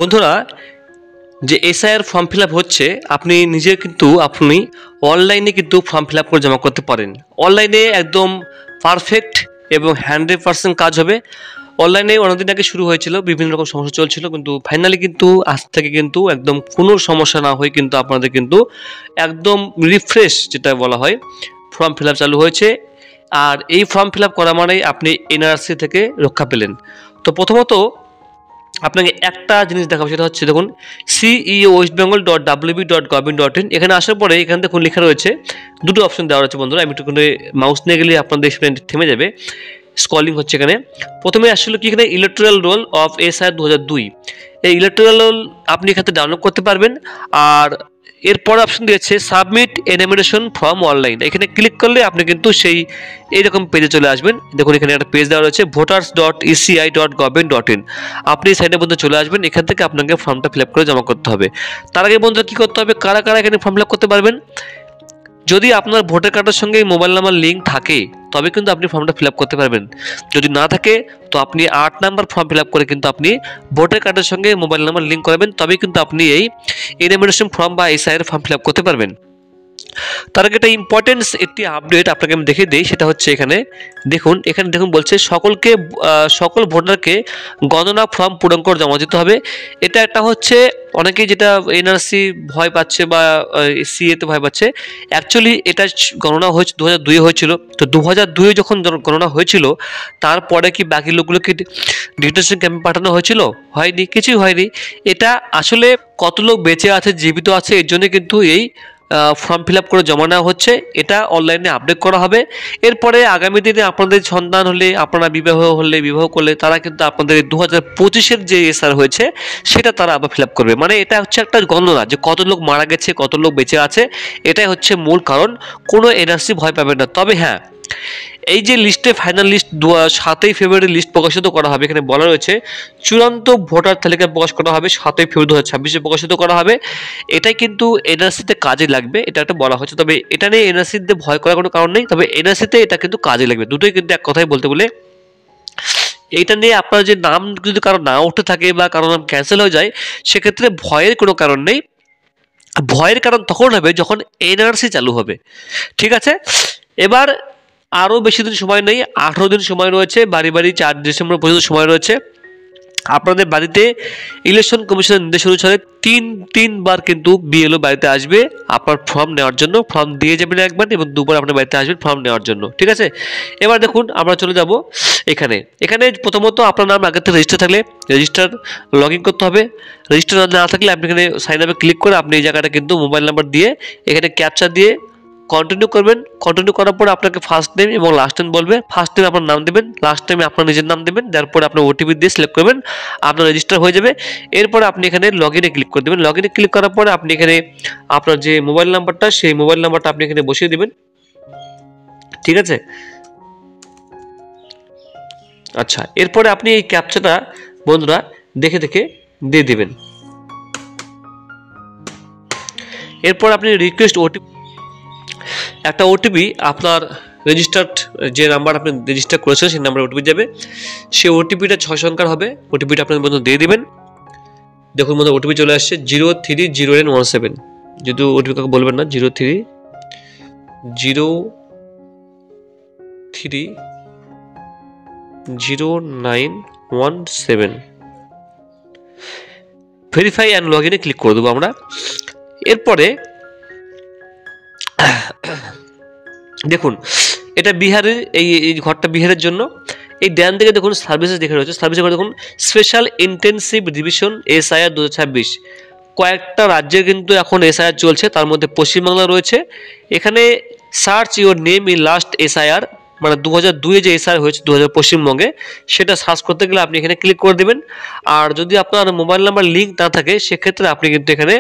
বন্ধুরা, যে SIR form fill up হচ্ছে, আপনি নিজে কিন্তু আপনি অনলাইনে কিন্তু ফর্ম ফিল আপ করে জমা করতে পারেন। অনলাইনে একদম পারফেক্ট এবং 100% কাজ হবে। অনলাইনে অনেকদিন আগে শুরু হয়েছিল, বিভিন্ন রকম সমস্যা চলছিল, কিন্তু ফাইনালি কিন্তু আজ থেকে কিন্তু একদম কোনো সমস্যা না হয়ে কিন্তু আপনাদের কিন্তু একদম রিফ্রেশ যেটা বলা হয় ফর্ম ফিল আপ চালু হয়েছে। আর এই ফর্ম ফিল আপ করা মানেই আপনি এনআরসি থেকে রক্ষা পেলেন। তো প্রথমত আপনাকে একটা জিনিস দেখাবো, সেটা হচ্ছে দেখুন ceo.westbengal.wb.gov.in। এখানে আসার পরে এখানে দেখুন লেখা রয়েছে, দুটো অপশন দেওয়া রয়েছে বন্ধুরা। আমি একটু মাউস নিয়ে গেলে আপনাদের স্ক্রিন থেমে যাবে, স্ক্রলিং হচ্ছে। এখানে প্রথমে আসলে কি, এখানে ইলেকটোরাল রোল অফ এসআইআর 2002, এই ইলেকটোরাল রোল আপনি এখানে ডাউনলোড করতে পারবেন। আর এরপর অপশন দিয়েছে সাবমিট এনিমেশন ফর্ম অনলাইন। এখানে ক্লিক করলে আপনি কিন্তু সেই এইরকম পেজে চলে আসবেন। দেখুন এখানে একটা পেজ দেওয়া রয়েছে voters.eci.gov.in। আপনি এই সাইডের মধ্যে চলে আসবেন, এখান থেকে আপনাকে ফর্মটা ফিল আপ করে জমা করতে হবে। তার আগে বন্ধুরা কী করতে হবে, কারা কারা এখানে ফর্ম ফিল আপ করতে পারবেন? যদি আপনার ভোটার কার্ডের সঙ্গে মোবাইল নাম্বার লিঙ্ক থাকে তবে কিন্তু আপনি ফর্মটা ফিল আপ করতে পারবেন। যদি না থাকে তো আপনি 8 নাম্বার ফর্ম ফিল আপ করে কিন্তু আপনি ভোটার কার্ডের সঙ্গে মোবাইল নাম্বার লিঙ্ক করাবেন, তবেই কিন্তু আপনি এই এনিমেশন ফর্ম বা এসআইআর ফর্ম ফিল আপ করতে পারবেন। তার আগে একটা ইম্পর্টেন্স একটি আপডেট আপনাকে আমি দেখিয়ে দিই, সেটা হচ্ছে এখানে দেখুন বলছে সকল ভোটারকে গণনা ফর্ম পূরণ করে জমা দিতে হবে। এটা একটা হচ্ছে অনেকেই যেটা এনআরসি ভয় পাচ্ছে বা সিএতে ভয় পাচ্ছে। অ্যাকচুয়ালি এটা গণনা হয়েছে 2002 হয়েছিল। তো 2002 যখন গণনা হয়েছিল, তারপরে কি বাকি লোকগুলোকে ডিটেনশন ক্যাম্পে পাঠানো হয়েছিল? হয়নি, কিছুই হয়নি। এটা আসলে কত লোক বেঁচে আছে, জীবিত আছে, এর জন্য কিন্তু এই ফর্ম ফিল আপ করে জমা নেওয়া হচ্ছে। এটা অনলাইনে আপডেট করা হবে। এরপরে আগামী দিনে আপনাদের সন্তান হলে, আপনারা বিবাহ করলে তারা কিন্তু আপনাদের 2025-এর যে এসআর হয়েছে সেটা তারা আবার ফিল আপ করবে। মানে এটা হচ্ছে একটা গণনা যে কত লোক মারা গেছে, কত লোক বেঁচে আছে, এটাই হচ্ছে মূল কারণ। কোনো এনআরসি ভয় পাবেন না। তবে হ্যাঁ, এই যে লিস্টে ফাইনাল লিস্ট 7ই ফেব্রুয়ারি লিস্ট প্রকাশিত করা হবে। এখানে বলা রয়েছে চূড়ান্ত ভোটার তালিকা প্রকাশ করা হবে 7ই ফেব্রুয়ারি 2026-এ প্রকাশিত করা হবে। এটাই কিন্তু এনআরসিতে কাজে লাগবে, এটা একটা বলা হচ্ছে। তবে এটা নিয়ে এনআরসিতে ভয় করার কোনো কারণ নেই, তবে এনআরসিতে এটা কিন্তু কাজে লাগবে। দুটোই কিন্তু এক কথাই বলতে বলে এইটা নিয়ে আপনার যে নাম যদি কারো না উঠে থাকে বা কারো নাম ক্যান্সেল হয়ে যায়, সেক্ষেত্রে ভয়ের কোনো কারণ নেই। ভয়ের কারণ তখন হবে যখন এনআরসি চালু হবে। ঠিক আছে, এবার আরও বেশি দিন সময় নেই, 18 দিন সময় রয়েছে। বাড়ি 4 ডিসেম্বর পর্যন্ত সময় রয়েছে। আপনাদের বাড়িতে ইলেকশন কমিশনের নির্দেশ অনুসারে তিনবার কিন্তু বিএলও বাড়িতে আসবে আপনার ফর্ম নেওয়ার জন্য। ফর্ম দিয়ে যাবেন একবার এবং দুবার আপনার বাড়িতে আসবেন ফর্ম নেওয়ার জন্য। ঠিক আছে, এবার দেখুন আমরা চলে যাব এখানে প্রথমত আপনার নাম আগে থেকে রেজিস্টার থাকলে রেজিস্টার লগ ইন করতে হবে। রেজিস্টার না থাকলে আপনি এখানে সাইন আপে ক্লিক করে আপনি এই জায়গাটা কিন্তু মোবাইল নাম্বার দিয়ে এখানে ক্যাপচা দিয়ে কন্টিনিউ করবেন। কন্টিনিউ করার পর আপনাকে ফার্স্ট নেম এবং লাস্ট নেম বলবে। ফার্স্ট নেমে আপনার নাম দেবেন, লাস্ট নেমে আপনার নিজের নাম দেবেন, দেওয়ার পরে আপনার ওটিপি দিয়ে সিলেক্ট করবেন, আপনার রেজিস্টার হয়ে যাবে। এরপরে আপনি এখানে লগ ইনে ক্লিক করে দেবেন। লগ ইনে ক্লিক করার পরে আপনি এখানে আপনার যে মোবাইল নাম্বারটা, সেই মোবাইল নাম্বারটা আপনি এখানে বসিয়ে দেবেন। ঠিক আছে, আচ্ছা, এরপরে আপনি এই ক্যাপচাটা বন্ধুরা দেখে দিয়ে দেবেন। এরপর আপনি রিকোয়েস্ট একটা ওটিপি আপনার রেজিস্টার্ড যে নাম্বার আপনি রেজিস্টার করেছেন সেই নাম্বারে ওটিপি যাবে। সেই ওটিপিটা 6 সংখ্যার হবে। ওটিপিটা আপনার বন্ধু দিয়ে দিবেন। দেখুন বন্ধু ওটিপি চলে আসছে 030917। যদি ওটিপি কাউকে বলবেন না, 030917। ভেরিফাই অ্যান্ড লগ ইনে ক্লিক করে দেবো আমরা। এরপরে দেখুন এটা বিহারের, এই ঘরটা বিহারের জন্য। এই ডান দিকে দেখুন সার্ভিসেস দেখে রয়েছে। সার্ভিসের ঘরে দেখুন স্পেশাল ইন্টেনসিভ রিভিশন এসআইআর 2026। কয়েকটা রাজ্যে কিন্তু এখন এসআইআর চলছে, তার মধ্যে পশ্চিমবাংলা রয়েছে। এখানে search your name in last SIR, মানে 2002-এ যে এসআইআর হয়েছে পশ্চিমবঙ্গে, সেটা সার্চ করতে গেলে আপনি এখানে ক্লিক করে দেবেন। আর যদি আপনার মোবাইল নাম্বার লিঙ্ক না থাকে সেক্ষেত্রে আপনি কিন্তু এখানে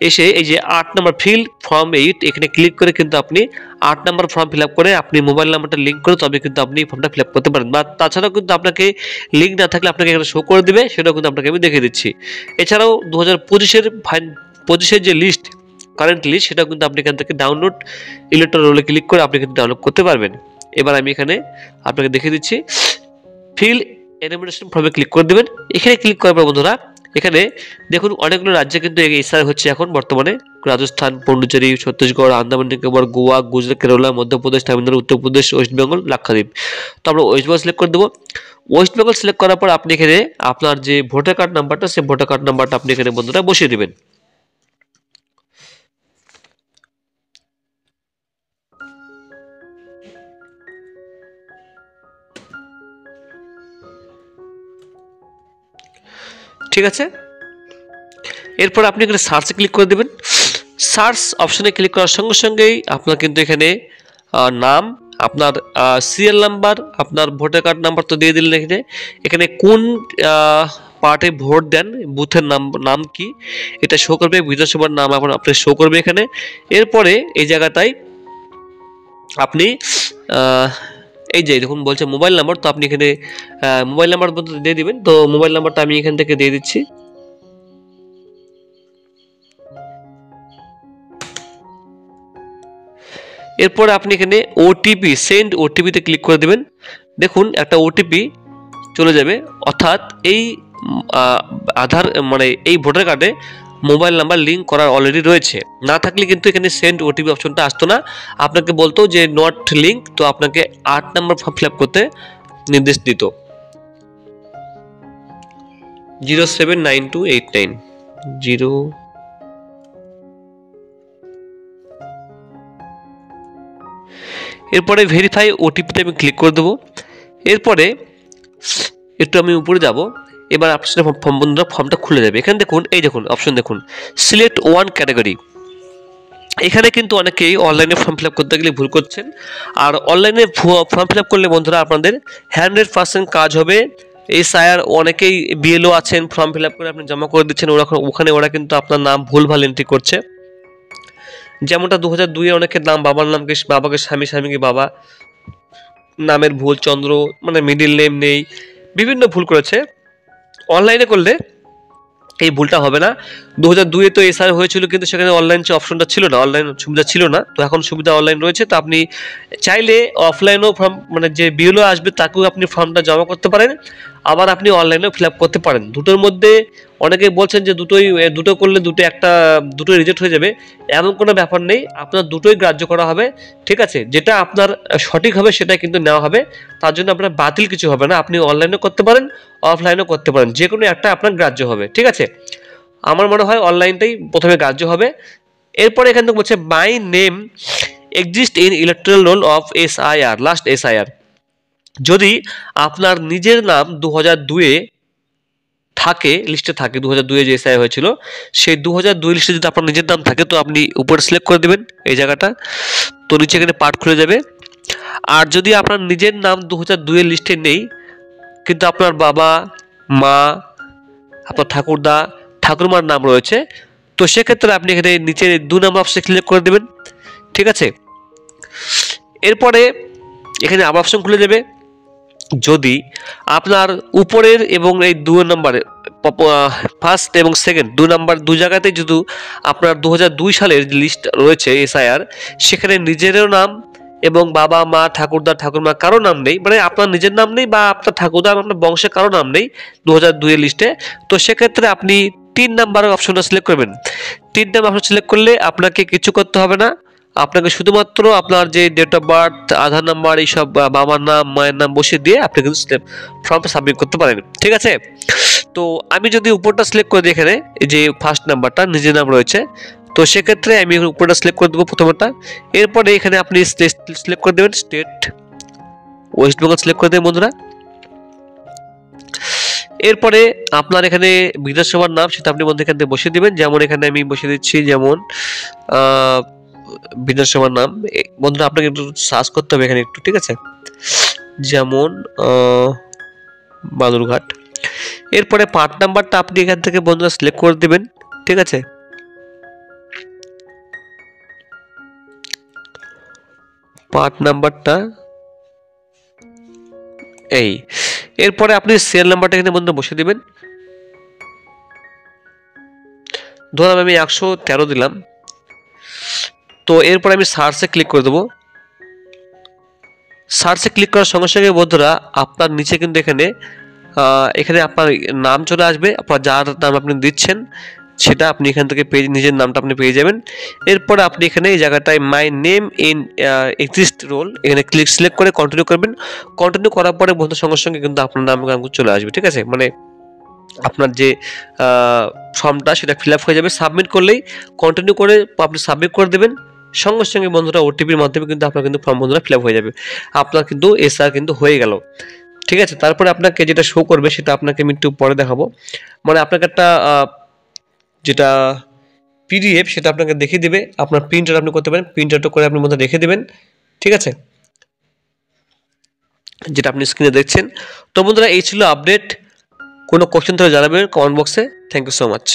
এসে এই যে 8 নম্বর ফিল ফর্ম 8 এখানে ক্লিক করে কিন্তু আপনি 8 নম্বর ফর্ম ফিল আপ করে আপনি মোবাইল নাম্বারটা লিঙ্ক করে তবে কিন্তু আপনি ফর্মটা ফিল আপ করতে পারেন। বা তাছাড়াও কিন্তু আপনাকে লিঙ্ক না থাকলে আপনাকে এখানে শো করে দেবে, সেটাও কিন্তু আপনাকে আমি দেখিয়ে দিচ্ছি। এছাড়াও 2025-এর যে লিস্ট, কারেন্ট লিস্ট, সেটাও কিন্তু আপনি এখান থেকে ডাউনলোড ইলেকট্রন রোলে ক্লিক করে আপনি কিন্তু ডাউনলোড করতে পারবেন। এবার আমি এখানে আপনাকে দেখিয়ে দিচ্ছি। ফিল এনিমেশন ফর্মে ক্লিক করে দেবেন। এখানে ক্লিক করার পর বন্ধুরা এখানে দেখুন অনেকগুলো রাজ্যে কিন্তু এসআই হচ্ছে এখন বর্তমানে। রাজস্থান, পন্ডিচেরি, ছত্তিশগড়, আন্দামান নিকোবর, গোয়া, গুজরাট, কেরালা, মধ্যপ্রদেশ, তামিলনাড়ু, উত্তরপ্রদেশ, ওয়েস্ট বেঙ্গল, লাক্ষাদ্বীপ। তো আমরা ওয়েস্ট বেঙ্গল সিলেক্ট করে দেবো। ওয়েস্ট বেঙ্গল সিলেক্ট করার পর আপনি এখানে আপনার যে ভোটার কার্ড নাম্বারটা, সেই ভোটার কার্ড নাম্বারটা আপনি এখানে বন্ধুরা বসিয়ে দেবেন। ঠিক আছে, এরপর আপনি এখানে সার্চে ক্লিক করে দেবেন। সার্চ অপশনে ক্লিক করার সঙ্গে সঙ্গেই আপনার কিন্তু এখানে নাম, আপনার সিরিয়াল নাম্বার, আপনার ভোটার কার্ড নাম্বার তো দিয়ে দিলেন। এখানে এখানে কোন পার্টে ভোট দেন, বুথের নাম কি এটা শো করবে, বিধানসভার নাম আপনি শো করবে এখানে। এরপরে এই জায়গাটায় আপনি এই যে দেখুন বলছে মোবাইল নাম্বার, তো আপনি এখানে মোবাইল নাম্বার দিয়ে দিবেন। তো মোবাইল নাম্বারটা আমি এখান থেকে দিয়ে দিচ্ছি। এরপর আপনি এখানে ওটিপি, সেন্ড ওটিপিতে ক্লিক করে দেবেন। দেখুন একটা ওটিপি চলে যাবে, অর্থাৎ এই আধার মানে এই ভোটার কার্ডে মোবাইল নাম্বার লিঙ্ক করার অলরেডি রয়েছে। না থাকলে কিন্তু এখানে সেন্ড ওটিপি অপশনটা আসতো না, আপনাকে বলতো যে নট লিঙ্ক, তো আপনাকে 8 নম্বর ফর্ম ফিল আপ করতে নির্দেশ দিত 079289 0। এরপরে ভেরিফাই ওটিপিতে আমি ক্লিক করে দেবো। এরপরে একটু আমি উপরে যাব, এবার আপনার সাথে বন্ধুরা ফর্মটা খুলে যাবে। এখানে দেখুন, এই দেখুন অপশন দেখুন, সিলেক্ট ওয়ান ক্যাটাগরি। এখানে কিন্তু অনেকেই অনলাইনে ফর্ম ফিল আপ করতে গেলে ভুল করছেন। আর অনলাইনে ফর্ম ফিল আপ করলে বন্ধুরা আপনাদের 100% কাজ হবে। এসআইআর অনেকেই বিএলও আছেন, ফর্ম ফিল আপ করে আপনি জমা করে দিচ্ছেন, ওখানে ওরা কিন্তু আপনার নাম ভুলভাল এন্ট্রি করছে। যেমনটা 2002-এ অনেকের নাম বাবার নামকে বাবাকে স্বামী, স্বামীকে বাবা, নামের ভুল, চন্দ্র মানে মিডিল নেম নেই, বিভিন্ন ভুল করেছে। অনলাইনে করলে এই ভুলটা হবে না। 2002-এ তো এসআর হয়েছিল, কিন্তু সেখানে অনলাইন অপশনটা ছিল না, অনলাইন সুবিধা ছিল না। তো এখন সুবিধা অনলাইন রয়েছে, তো আপনি চাইলে অফলাইনেও ফর্ম মানে যে বিএলও আসবে তাকেও আপনি ফর্মটা জমা করতে পারেন, আবার আপনি অনলাইনেও ফিল আপ করতে পারেন। দুটোর মধ্যে অনেকেই বলছেন যে দুটো করলে দুটোই রিজেক্ট হয়ে যাবে, এমন কোনো ব্যাপার নেই, আপনার দুটোই গ্রাহ্য করা হবে। ঠিক আছে, যেটা আপনার সঠিক হবে সেটাই কিন্তু নেওয়া হবে, তার জন্য আপনার বাতিল কিছু হবে না। আপনি অনলাইনেও করতে পারেন, অফলাইনেও করতে পারেন, যে কোনো একটা আপনার গ্রাহ্য হবে। ঠিক আছে, আমার মনে হয় অনলাইনটাই প্রথমে গ্রাহ্য হবে। এরপরে এখান থেকে বলছে my name exist in electoral roll of SIR, last SIR. যদি আপনার নিজের নাম 2002-এ থাকে, লিস্টে থাকে, 2002-এ যে এসআই হয়েছিল সেই 2002 লিস্টে যদি আপনার নিজের নাম থাকে, তো আপনি উপরে সিলেক্ট করে দেবেন এই জায়গাটা, তো নিচে এখানে পার্ট খুলে যাবে। আর যদি আপনার নিজের নাম 2002-এর লিস্টে নেই, কিন্তু আপনার বাবা, মা, আপনার ঠাকুরদা, ঠাকুরমার নাম রয়েছে, তো সেক্ষেত্রে আপনি এখানে নিচে 2 নম্বর অপশন ক্লিক করে দেবেন। ঠিক আছে, এরপরে এখানে আবার অপশন খুলে যাবে। যদি আপনার উপরের এবং এই 2 নম্বরে ফার্স্ট এবং সেকেন্ড 2 নাম্বার 2 জায়গাতে যদি আপনার 2002 সালের লিস্ট রয়েছে এসআইআর, সেখানে নিজেরও নাম এবং বাবা, মা, ঠাকুরদা, ঠাকুরমা কারো নাম নেই, মানে আপনার নিজের নাম নেই বা আপনার ঠাকুরদা, আপনার বংশে কারো নাম নেই 2002 এর লিস্টে, তো সেক্ষেত্রে আপনি 3 নাম্বারের অপশনটা সিলেক্ট করবেন। 3 নাম্বার অপশন সিলেক্ট করলে আপনাকে কিছু করতে হবে না, আপনাকে শুধুমাত্র আপনার যে date of birth, Aadhaar number, এইসব বাবার নাম, মায়ের নাম বসিয়ে দিয়ে আপনি কিন্তু ফর্মটা সাবমিট করতে পারেন। ঠিক আছে, তো আমি যদি উপরটা সিলেক্ট করে দিই, এখানে এই যে ফার্স্ট নাম্বারটা নিজের নাম রয়েছে, তো সেক্ষেত্রে আমি উপরটা সিলেক্ট করে দেবো প্রথমটা। এরপরে এখানে আপনি সিলেক্ট করে দেবেন স্টেট, ওয়েস্ট বেঙ্গল সিলেক্ট করে দেবেন বন্ধুরা। এরপরে আপনার এখানে বিধানসভার নাম সেটা আপনি এখান থেকে বসিয়ে দেবেন, যেমন এখানে আমি বসিয়ে দিচ্ছি, যেমন বিধানসভার নাম। বন্ধুরা আপনাকে একটু সার্চ করতে হবে এখানে একটু, ঠিক আছে, যেমন বালুরঘাট। এরপরে পার্ট নাম্বারটা আপনি এখান থেকে বন্ধুরা সিলেক্ট করে দেবেন। ঠিক আছে, পার্ট নাম্বারটা এই। এরপরে আপনি সিরিয়াল নাম্বারটা এখানে বন্ধুরা বসিয়ে দিবেন। ধরুন আমি 113 দিলাম। তো এরপরে আমি সার্চে ক্লিক করে দেবো। সার্চে ক্লিক করার সঙ্গে সঙ্গে বন্ধুরা আপনার নিচে কিন্তু এখানে এখানে আপনার নাম চলে আসবে, আপনার যার নাম আপনি দিচ্ছেন সেটা আপনি এখান থেকে পেয়ে নিজের নামটা আপনি পেয়ে যাবেন। এরপর আপনি এখানে এই জায়গাটায় my name in exist roll এখানে সিলেক্ট করে কন্টিনিউ করবেন। কন্টিনিউ করার পরে বন্ধুর সঙ্গে সঙ্গে কিন্তু আপনার নাম চলে আসবে, ঠিক আছে। মানে আপনার যে ফর্মটা সেটা ফিল আপ হয়ে যাবে। সাবমিট করলেই কন্টিনিউ করে আপনি সাবমিট করে দেবেন, সঙ্গে সঙ্গে বন্ধুরা ওটিপির মাধ্যমে কিন্তু আপনার কিন্তু ফর্ম বন্ধুরা ফিল আপ হয়ে যাবে, আপনার কিন্তু এসআর কিন্তু হয়ে গেল, ঠিক আছে। তারপরে আপনাকে যেটা শো করবে সেটা আপনাকে আমি একটু পরে দেখাবো। মানে আপনাকে একটা যেটা পিডিএফ সেটা আপনাকে দেখিয়ে দেবে, আপনার প্রিন্ট আউট আপনি করতে পারেন, প্রিন্ট আউট করে আপনি মধ্যে রেখে দেবেন, ঠিক আছে, যেটা আপনি স্ক্রিনে দেখছেন। তো বন্ধুরা এই ছিল আপডেট। কোনো কোশ্চেন তাহলে জানাবেন কমেন্ট বক্সে। Thank you so much.